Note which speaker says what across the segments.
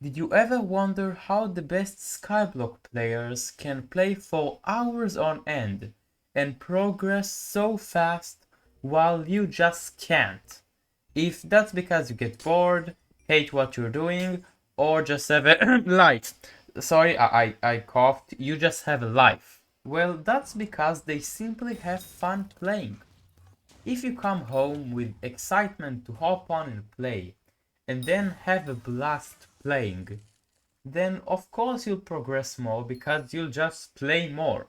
Speaker 1: Did you ever wonder how the best Skyblock players can play for hours on end and progress so fast while you just can't? If that's because you get bored, hate what you're doing, or just have a life. Sorry, I coughed. You just have a life. Well, that's because they simply have fun playing. If you come home with excitement to hop on and play, and then have a blast playing, then of course you'll progress more because you'll just play more.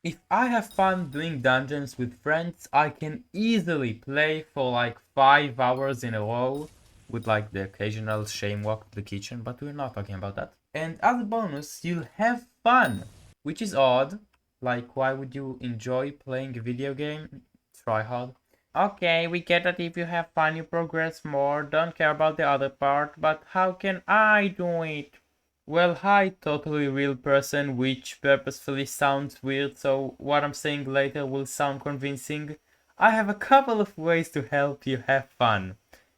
Speaker 1: If I have fun doing dungeons with friends, I can easily play for like 5 hours in a row with like the occasional shame walk to the kitchen, but we're not talking about that. And as a bonus, you'll have fun, which is odd. Like, why would you enjoy playing a video game? Try hard. Okay, we get that if you have fun, you progress more, don't care about the other part, but how can I do it? Well, hi, totally real person, which purposefully sounds weird, so what I'm saying later will sound convincing. I have a couple of ways to help you have fun,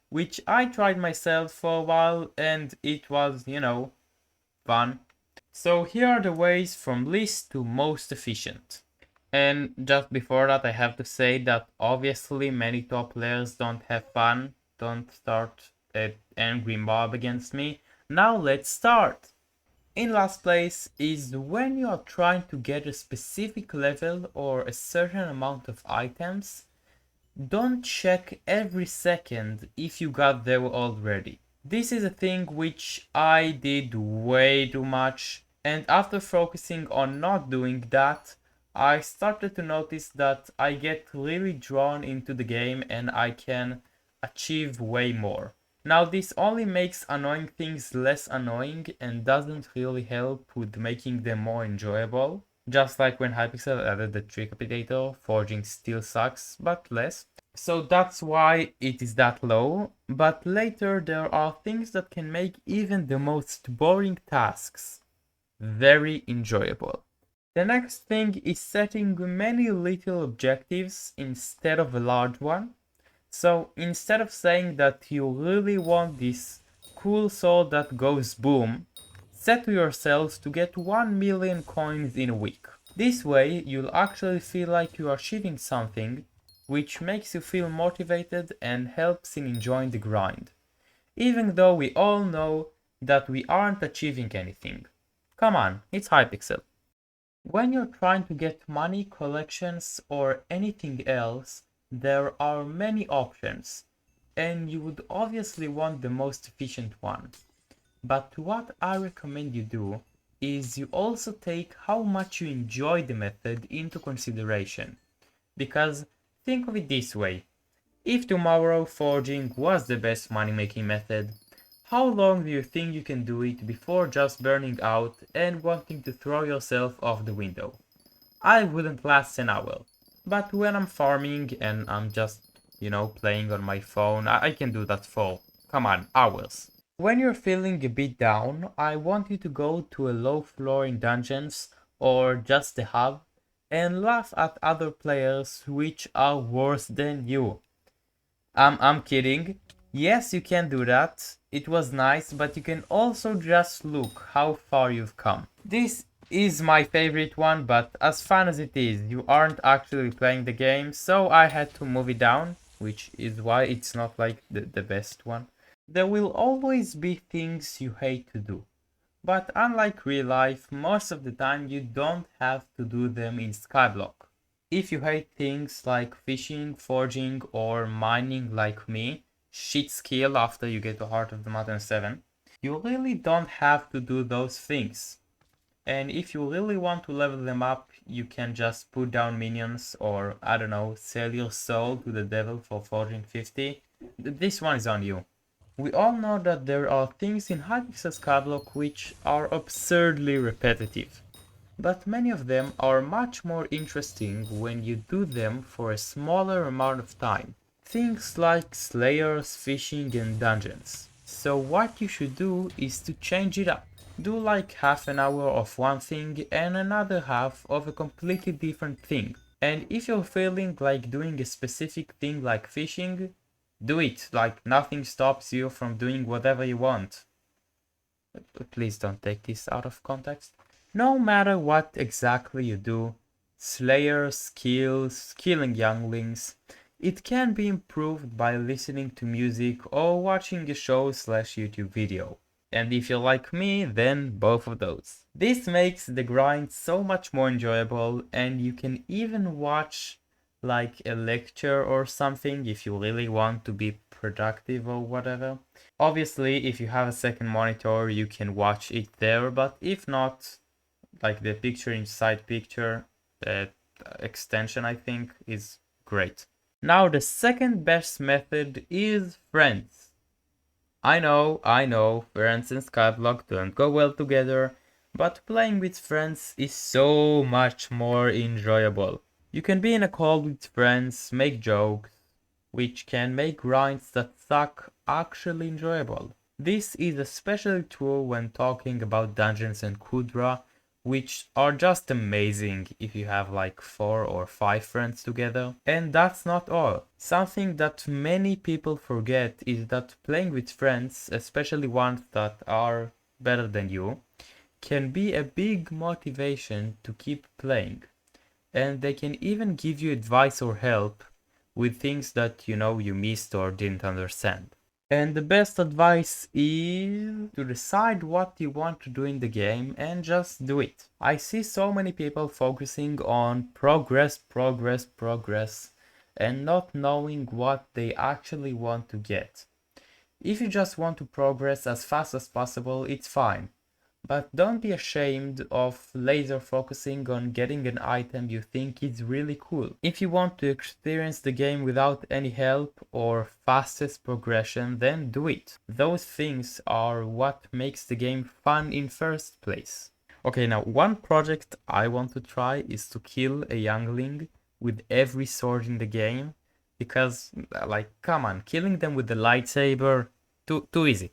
Speaker 1: which I tried myself for a while, and it was, fun. So here are the ways from least to most efficient. And just before that, I have to say that obviously many top players don't have fun. Don't start an angry mob against me. Now let's start! In last place is when you are trying to get a specific level or a certain amount of items, don't check every second if you got there already. This is a thing which I did way too much, and after focusing on not doing that, I started to notice that I get really drawn into the game and I can achieve way more. Now this only makes annoying things less annoying and doesn't really help with making them more enjoyable. Just like when Hypixel added the Tricapitator, forging still sucks, but less. So that's why it is that low, but later there are things that can make even the most boring tasks very enjoyable. The next thing is setting many little objectives instead of a large one. So instead of saying that you really want this cool sword that goes boom, set to yourselves to get 1 million coins in a week. This way you'll actually feel like you are achieving something, which makes you feel motivated and helps in enjoying the grind. Even though we all know that we aren't achieving anything. Come on, it's Hypixel. When you're trying to get money, collections, or anything else, there are many options, and you would obviously want the most efficient one. But what I recommend you do is you also take how much you enjoy the method into consideration. Because think of it this way, if tomorrow forging was the best money making method, how long do you think you can do it before just burning out and wanting to throw yourself off the window? I wouldn't last an hour, but when I'm farming and I'm just, playing on my phone, I can do that for, come on, hours. When you're feeling a bit down, I want you to go to a low floor in dungeons or just the hub and laugh at other players which are worse than you. I'm kidding. Yes, you can do that. It was nice, but you can also just look how far you've come. This is my favorite one, but as fun as it is, you aren't actually playing the game, so I had to move it down, which is why it's not like the best one. There will always be things you hate to do, but unlike real life, most of the time you don't have to do them in Skyblock. If you hate things like fishing, forging, or mining like me, shit skill after you get to Heart of the Mountain 7, you really don't have to do those things. And if you really want to level them up, you can just put down minions or, I don't know, sell your soul to the devil for forging 50. This one is on you. We all know that there are things in Hypixel Skyblock which are absurdly repetitive, but many of them are much more interesting when you do them for a smaller amount of time. Things like slayers, fishing and dungeons. So what you should do is to change it up. Do like half an hour of one thing and another half of a completely different thing. And if you're feeling like doing a specific thing like fishing, do it, like nothing stops you from doing whatever you want. please don't take this out of context. No matter what exactly you do, Slayer skills, killing younglings, it can be improved by listening to music or watching a show/YouTube video. And if you're like me, then both of those. This makes the grind so much more enjoyable, and you can even watch like a lecture or something if you really want to be productive or whatever. Obviously, if you have a second monitor, you can watch it there, but if not, like the picture inside picture extension, I think, is great. Now the second best method is friends. I know, friends and Skyblock don't go well together, but playing with friends is so much more enjoyable. You can be in a call with friends, make jokes, which can make grinds that suck actually enjoyable. This is especially true when talking about dungeons and Kudra, which are just amazing if you have like 4 or 5 friends together. And that's not all. Something that many people forget is that playing with friends, especially ones that are better than you, can be a big motivation to keep playing. And they can even give you advice or help with things that you missed or didn't understand. And the best advice is to decide what you want to do in the game and just do it. I see so many people focusing on progress, and not knowing what they actually want to get. If you just want to progress as fast as possible, it's fine. But don't be ashamed of laser focusing on getting an item you think is really cool. If you want to experience the game without any help or fastest progression, then do it. Those things are what makes the game fun in first place. Okay, now one project I want to try is to kill a youngling with every sword in the game. Because, like, come on, killing them with the lightsaber, too easy.